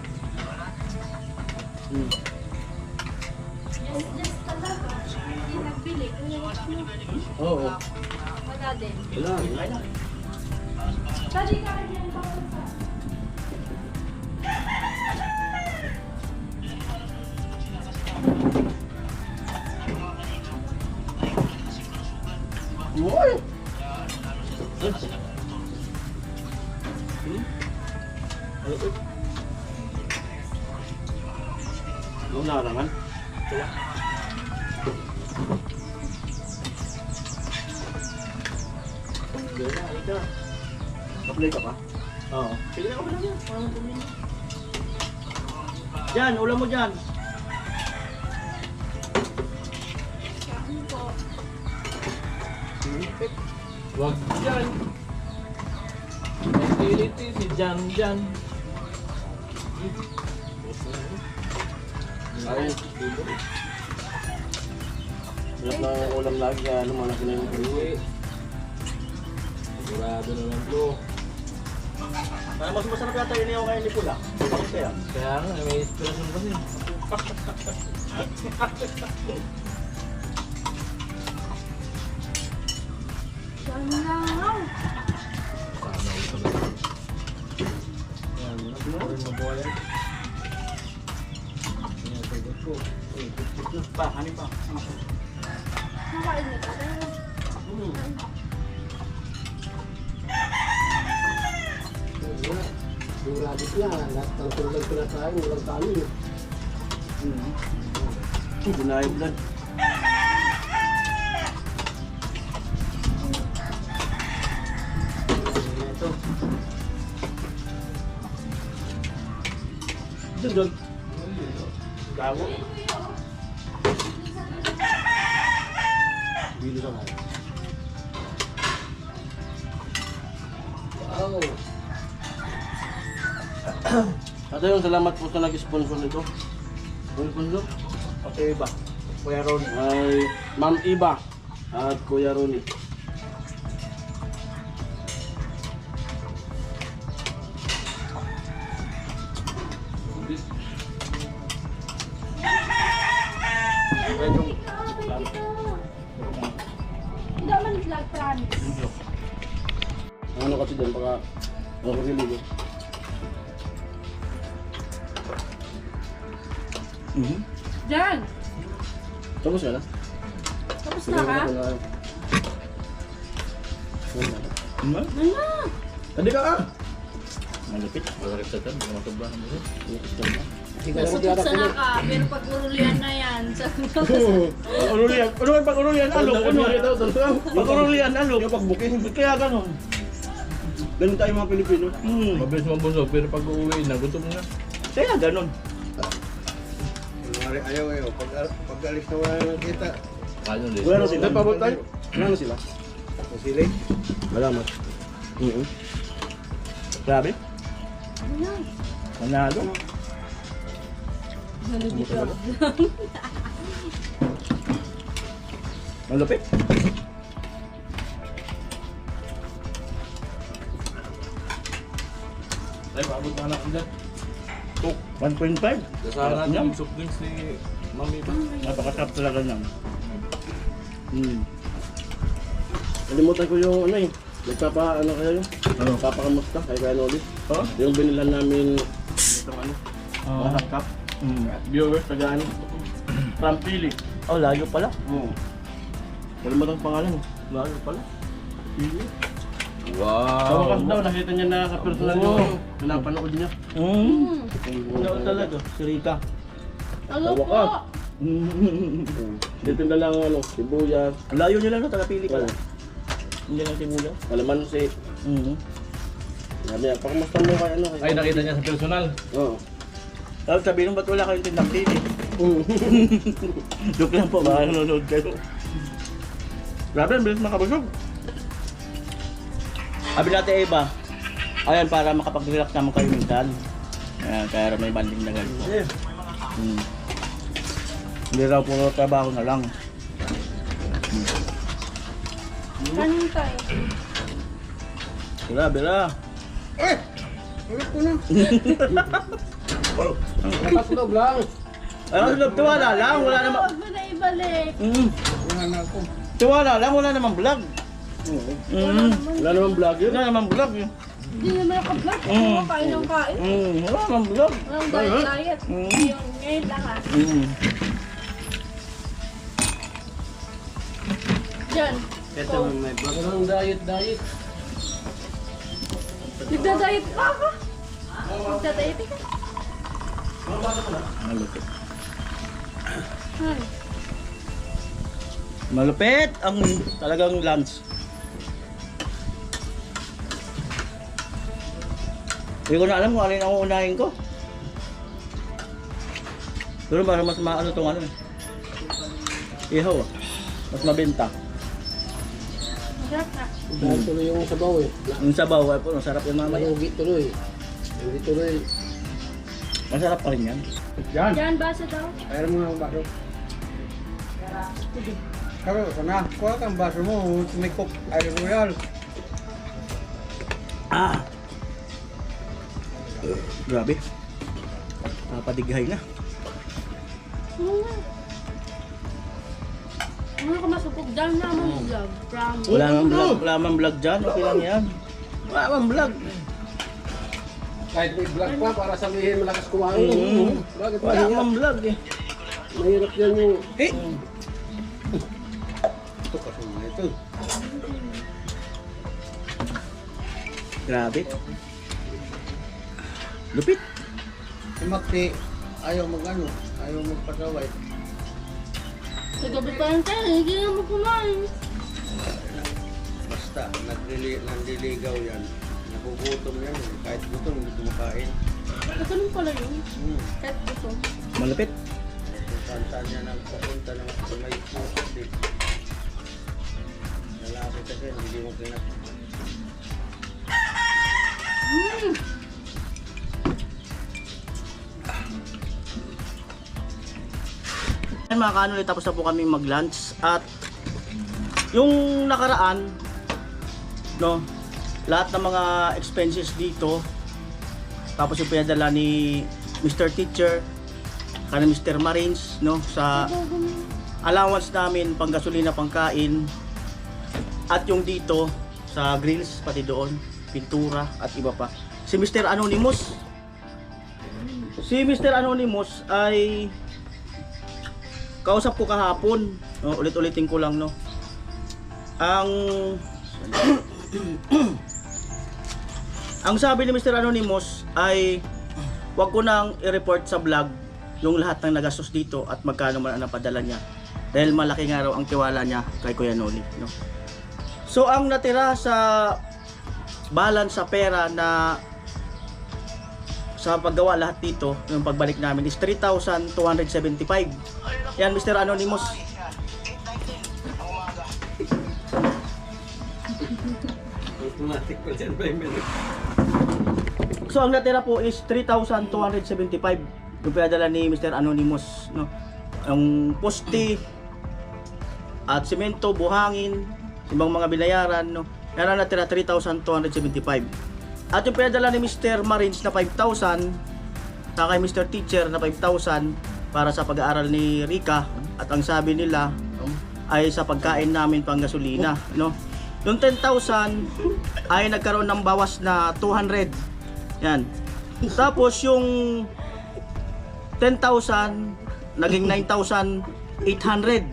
Speaker 1: Just talaga. Hindi nagbili.
Speaker 3: Oo.
Speaker 1: Wala din.
Speaker 3: Wala.
Speaker 1: Tadi ka rin yan pa.
Speaker 3: What? Ano na naman? Kaplay ka pa? Oo. Sige na, ulam yan. Diyan, ulam mo dyan.
Speaker 1: Kain po.
Speaker 6: Wag dyan. Utility si Jan Jan.
Speaker 3: Ay, sarap na ulam lagi kaya lumalaki na yung
Speaker 6: Uwi. Sigurado na lang to.
Speaker 3: Para mas masarap yata yun yung kain ni Pula. Bakit kaya?
Speaker 6: Kaya nga, may inspiration kasi.
Speaker 1: Yan lang.
Speaker 6: Sana ulit talaga. Yan, rin mabuhay. Yan, sagot ko.
Speaker 3: Pa, ano pa?
Speaker 1: Nakain na tayo.
Speaker 2: Yung rabbit na, lahat ng tulad ko na tayo, walang tali.
Speaker 3: Bunayog lang. Ito. Ito doon. Gago.
Speaker 2: Bili ka nga.
Speaker 6: Wow. At ayun, salamat po sa nag-sponsor nito. Ang sponsor?
Speaker 3: Okay ba? Kuya Ron.
Speaker 6: Ay Ma'am Iba at Kuya Ronnie.
Speaker 1: Hindi naman vlog, promise.
Speaker 6: Ano kasi dyan, baka ako niligo.
Speaker 1: Jan,
Speaker 6: Tapos ka na?
Speaker 1: tapos na ka?
Speaker 3: Ano?
Speaker 1: Ano?
Speaker 3: Hindi ka ah. Malapit. Malapit sa tan. Matubla na mo.
Speaker 1: Nasukit sana ka, pero pag urulian na yan.
Speaker 3: Pag-urulian. Ano man pag-urulian? Alok. Ano? Pag-urulian, alok. Yung pag-booking. Kaya ganun.
Speaker 6: Ganun tayo mga Pilipino.
Speaker 3: Mabilis mabusog, pero pag uuwi na, gutom na. Kaya ganun.
Speaker 2: Ayaw. Pag-alis na wala nang kita.
Speaker 3: Ano din?
Speaker 6: Wala na sila. Pabot tayo. Wala na sila.
Speaker 2: Ang silig.
Speaker 6: Malamat.
Speaker 3: Grabe. Manalo. Malupit.
Speaker 6: Ay, paabot na anak dyan.
Speaker 3: 1.5.
Speaker 6: Dasahan
Speaker 3: Yum.
Speaker 6: natin yung soft drinks ni Ma'am Iba.
Speaker 3: Napakasarap talaga niyan.
Speaker 6: Nalimutan ko yung ano eh. Nagpapa-ano kayo yung?
Speaker 3: Ano?
Speaker 6: Papakamusta kay Kuya Noli.
Speaker 3: Oh?
Speaker 6: Yung binilhan namin itong ano.
Speaker 3: Ah.
Speaker 6: Mga cup. Viewers, taga ano. From Pili.
Speaker 3: Oh, layo pala.
Speaker 6: Oo. Nalimutan ang pangalan. Layo pala. Pili. Sa
Speaker 3: Wow.
Speaker 6: wakas daw, nakita niya na ka-personal
Speaker 3: Oo.
Speaker 6: yung pinapanood niya.
Speaker 3: Ano talaga? Si Rita.
Speaker 1: Ano
Speaker 6: Tawa
Speaker 1: po?
Speaker 6: ka. Dito na lang ano, sibuyas,
Speaker 3: Ang layo nila no, taga-pili pala.
Speaker 6: Wala.
Speaker 3: Hindi lang simula.
Speaker 6: kalamansi. Sabi niya, pakamusta mo kay ano.
Speaker 5: Ay, nakita niya sa personal.
Speaker 6: Oo.
Speaker 3: Tapos sabihin nung ba't wala kayong tindang pili? Joke lang po, baka nanonood kayo. Grabe, ang bilis makabusog. Sabi natin Eva, ayan para makapag-relax naman kayo minsan. Ayan, kaya may banding na ganito. Hindi raw puro trabaho na lang.
Speaker 1: Kanin tayo.
Speaker 3: Grabe na.
Speaker 2: Ulit ko na.
Speaker 6: Nakasunog lang.
Speaker 3: Ano, tiwala lang, wala naman.
Speaker 1: Huwag mo na ibalik.
Speaker 2: Wala na ako.
Speaker 3: Tiwala lang, wala naman vlog.
Speaker 6: Wala namang vlog yun.
Speaker 3: Wala naman vlog yun.
Speaker 1: Hindi naman naka-vlog. Ano kain ng kain?
Speaker 3: Wala naman vlog.
Speaker 1: Walang diet. Yung ngayon lang ha. Jan,
Speaker 2: Ito may vlog.
Speaker 6: Walang diet.
Speaker 1: nagda-diet ka ba? Nagda-diet ka?
Speaker 3: Malupit.
Speaker 1: Ay,
Speaker 3: Malupit ang talagang lunch. Hindi ko na alam kung alin ang uunahin ko. Pero para mas maano tong ano eh. Ihaw ah. Mas mabenta.
Speaker 1: masarap na.
Speaker 6: Dahil tuloy yung sabaw eh.
Speaker 3: Yung sabaw ay po, masarap yung mamaya.
Speaker 6: Malugi tuloy. Hindi tuloy.
Speaker 3: Masarap pa rin yan.
Speaker 1: Jan, basa daw.
Speaker 2: Kaya mo ng baso. Karo, sana. Kuha kang baso mo. Tumikop. Ay, royal.
Speaker 3: Ah! Grabe. Napadighay na.
Speaker 1: Ano ka masupog dyan naman vlog? Promise.
Speaker 3: Wala namang vlog dyan. Okay lang yan. Wala namang vlog.
Speaker 6: Kahit may vlog pa para sabihin malakas kumain. Bakit
Speaker 3: Wala namang vlog eh.
Speaker 6: Mahirap yan yung...
Speaker 2: Ito kasi mga ito.
Speaker 3: Grabe. Lupit.
Speaker 2: Si Makti, ayaw mag-ano. Ayaw magpasaway.
Speaker 1: Sa gabi pa lang tayo, hindi na mo kumain.
Speaker 2: Basta, nandiligaw yan. Nagugutom yan. Kahit gutom, hindi kumakain.
Speaker 1: Ganun pala yun. Kahit dito.
Speaker 3: Malapit.
Speaker 2: Kung saan niya nagpapunta ng sa may pusat eh. Lalaki kasi, hindi mo pinag...
Speaker 3: Ayan mga kanoli, tapos na po kami mag-lunch at yung nakaraan, no, lahat ng mga expenses dito, tapos yung pinadala ni Mr. Teacher, kana Mr. Marines, no, sa allowance namin, pang gasolina, pangkain, at yung dito sa grills, pati doon, pintura at iba pa. Si Mr. Anonymous, ay kausap ko kahapon, no, ulit-ulitin ko lang, no. Ang sabi ni Mr. Anonymous ay wag ko nang i-report sa vlog yung lahat ng nagastos dito at magkano man ang napadala niya dahil malaki nga raw ang tiwala niya kay Kuya Noli, no. So ang natira sa balance sa pera na sa paggawa lahat dito, yung pagbalik namin is 3,275. Yan, Mr. Anonymous.
Speaker 2: Automatic pa dyan, by minute.
Speaker 3: So ang natira po is 3,275 yung pinadala ni Mr. Anonymous, no. Ang poste at semento, buhangin, ibang mga binayaran, no. Yan ang natira 3,275. At yung pinadala ni Mr. Marines na 5,000 na kay Mr. Teacher na 5,000 para sa pag-aaral ni Rika, at ang sabi nila ay sa pagkain namin pang gasolina, no. Yung 10,000 ay nagkaroon ng bawas na 200. Yan. Tapos yung 10,000 naging 9,800.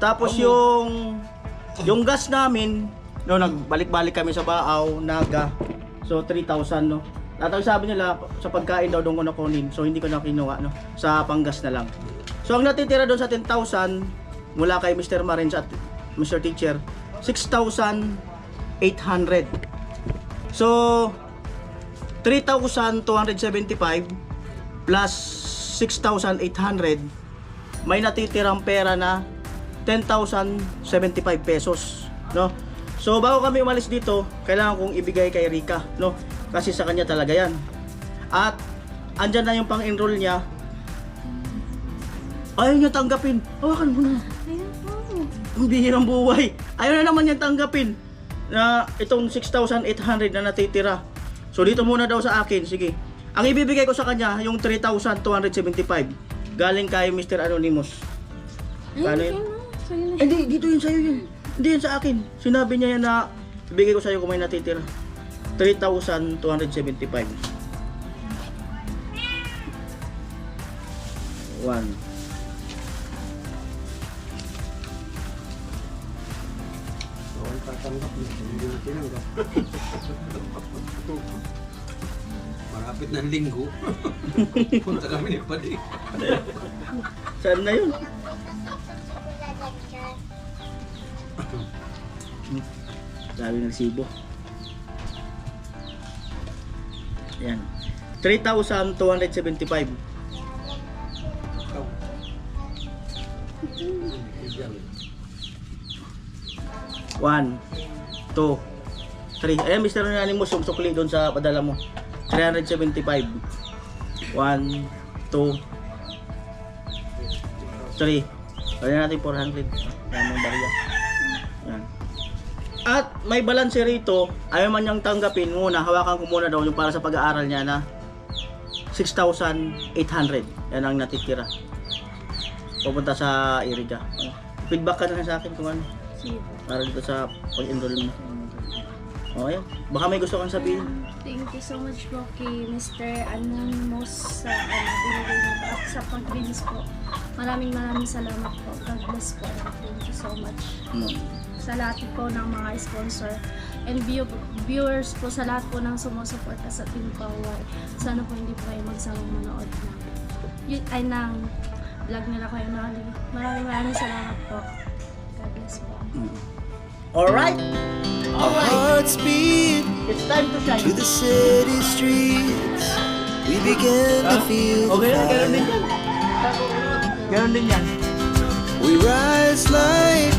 Speaker 3: Tapos yung gas namin, no, nagbalik-balik kami sa Baaw, Naga. So 3,000, no. At ang sabi nila sa pagkain daw doon ko nakunin. So hindi ko na kinuha, no. Sa panggas na lang. So ang natitira doon sa 10,000 mula kay Mr. Marines at Mr. Teacher, 6,800. So 3,275 plus 6,800, may natitirang pera na 10,075 pesos, no. So bago kami umalis dito, kailangan kong ibigay kay Rika, no, kasi sa kanya talaga yan. At andyan na yung pang-enroll niya. Ayaw niya tanggapin. Hawakan mo na. Ang bihirang buhay. Ayaw na naman niya tanggapin na itong 6,800 na natitira. So dito muna daw sa akin. Sige. Ang ibibigay ko sa kanya yung 3,275 galing kay Mr. Anonymous. Kano yun? Hindi, dito yun sa'yo yun. Hindi yan sa akin. Sinabi niya yan na ibigay ko sa'yo kung may natitira. 3,275. 1.
Speaker 2: Bawal tatanggap na, hindi na tinanggap. Marapit ng linggo. Punta kami ni Padi.
Speaker 3: Saan na yun? Sabi ng Cebu. Yan. 3,275. 1, 2, 3. Ayan, Mr. Anonymous, yung sukli doon sa padala mo. 375. 1, 2, 3. Kaya natin 400. Tamang barya. Yan. At may balanse rito, ayaw man niyang tanggapin muna, hawakan ko muna daw yung para sa pag-aaral niya na 6,800. Yan ang natitira. Pupunta sa Iriga. Feedback ka na sa akin kung ano. Para dito sa pag-enroll mo. O, ayan. Baka may gusto kang sabihin.
Speaker 1: Thank you so much po kay Mr. Anonymous sa binigay mo at sa pag-release po. Maraming salamat po. God bless po. Thank you so much. Sa lahat po ng mga sponsor and viewers po, sa lahat po ng sumusuporta sa Team Paway. Sana po hindi po kayo magsawang manood ng vlog nila kayo na. Maraming salamat po. God bless po.
Speaker 3: Alright!
Speaker 4: Our hearts beat
Speaker 3: It's time to shine.
Speaker 4: To the city streets, we began to feel
Speaker 3: Okay
Speaker 4: the
Speaker 3: na, ganun din
Speaker 4: fire.
Speaker 3: yan. Ganun din yan.
Speaker 4: We rise like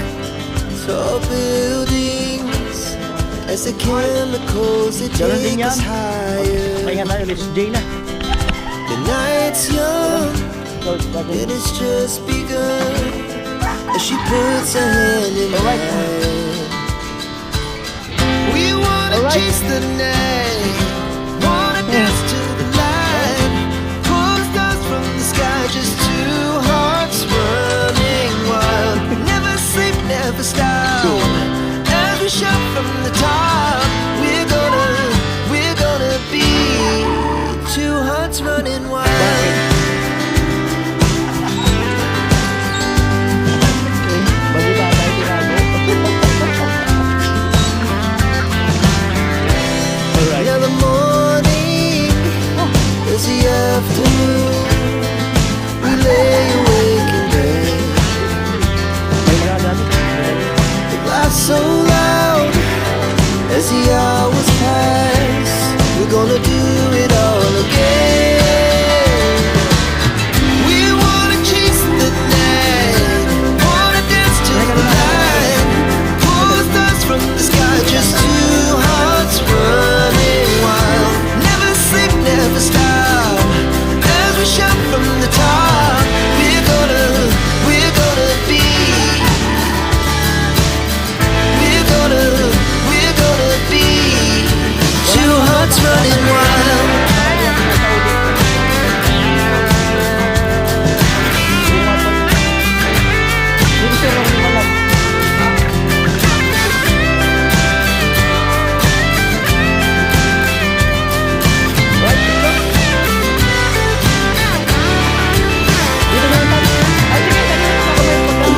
Speaker 4: tall buildings as the chemicals they
Speaker 3: Ganun din
Speaker 4: take
Speaker 3: yan.
Speaker 4: us higher.
Speaker 3: Kaya tayo, let's J na.
Speaker 4: The night's young and it's just begun as she puts her hand in
Speaker 3: Alright.
Speaker 4: mine. We wanna
Speaker 3: Alright.
Speaker 4: chase the night, wanna dance to the light, pull stars from the sky, just two hearts running wild. Never sleep, never stop. As we shout from the top, we're gonna be two hearts running wild.
Speaker 3: Bago ba tayo tinago? Alright.
Speaker 4: Now the morning is the afternoon. We lay awake in bed.
Speaker 3: May mga gamit.
Speaker 4: The laugh so loud as the hours pass. We're gonna do it all again. We wanna chase the night, wanna dance to the light, pull the stars from the sky, just two hearts running wild. Never sleep, never stop. As we shout from the top, we're gonna be. We're gonna be two hearts running wild.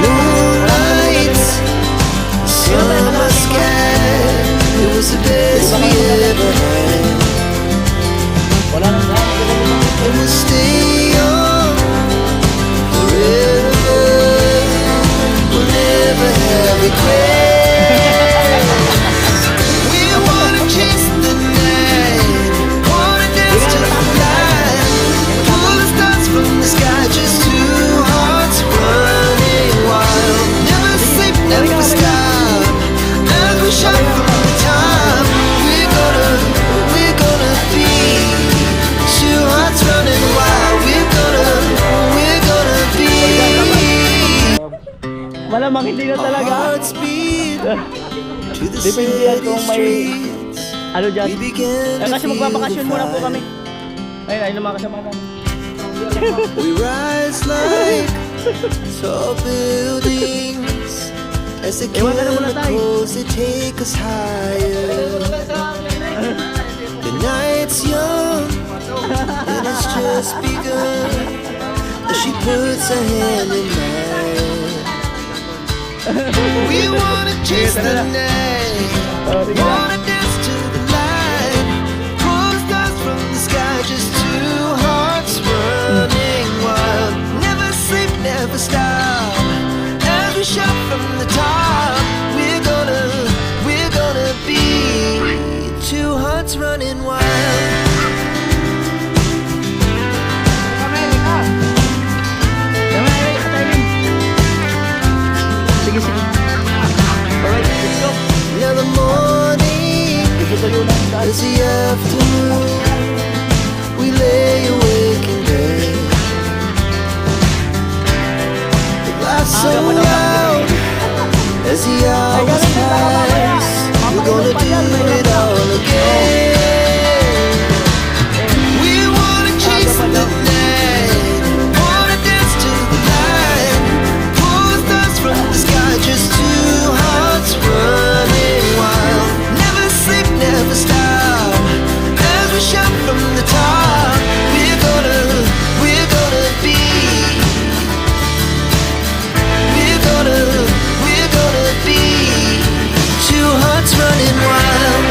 Speaker 4: Moonlight, summer sky, it was the best we ever had.
Speaker 3: Wala nang gamit.
Speaker 4: And we'll stay on forever. We'll never have regrets. We wanna chase the night, wanna dance to the light, pull the stars from the sky, just two hearts running wild. Never sleep, never stop. As we shout from the top, we're gonna be two hearts running wild. We're gonna be.
Speaker 3: Malamang hindi na talaga.
Speaker 4: Hearts beat to the
Speaker 3: Depende yan
Speaker 4: city
Speaker 3: kung may
Speaker 4: streets.
Speaker 3: ano dyan.
Speaker 4: We began to
Speaker 3: Kasi
Speaker 4: feel
Speaker 3: magbabakasyon
Speaker 4: the
Speaker 3: muna po
Speaker 4: fire.
Speaker 3: kami. Ayun, ayun ang mga kasama namin.
Speaker 4: We rise like tall buildings as the
Speaker 3: Ewan ka na muna tayo.
Speaker 4: chemicals they take us higher. The night's young and it's just begun as she puts her hand in mine. We wanna chase the night, wanna dance to the light, pull the stars from the sky, just two hearts running wild. Never sleep, never stop. As we shout from the top, we're gonna be two hearts running wild.
Speaker 3: Sige, sige. Alright, let's go.
Speaker 4: Now the morning
Speaker 3: Tutuyo na ang daan.
Speaker 4: is the afternoon. We lay awake in bed. The laugh so loud as the